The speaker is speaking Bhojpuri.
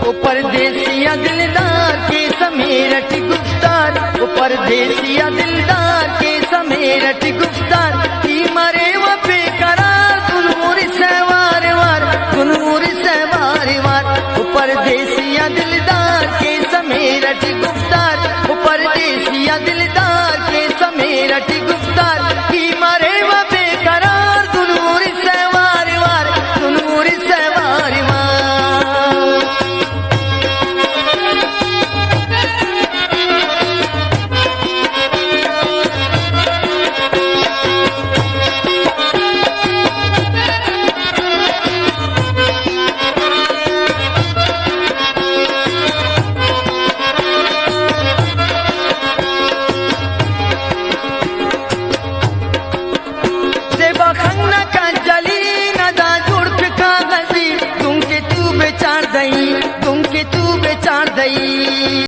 वो परदेसिया दिलदार के समेरठ गुफ्तार, वो परदेसिया दिलदार के समेरठ गुफ्तार, की मरे वो बेकरार गुनगुर से वार वार, गुनगुर से वार वार। वो परदेसिया दिलदार के समेरठ गुफ्तार, वो परदेसिया दिलदार के समेरठ गुफ्तार, की मरे वो बेकरार गुनगुर से वार वार, गुनगुर से वार वार। खंगना का जली नदा जुड़ का गजी, तुम के तू बेचार दई, तुम के तू बेचार दई।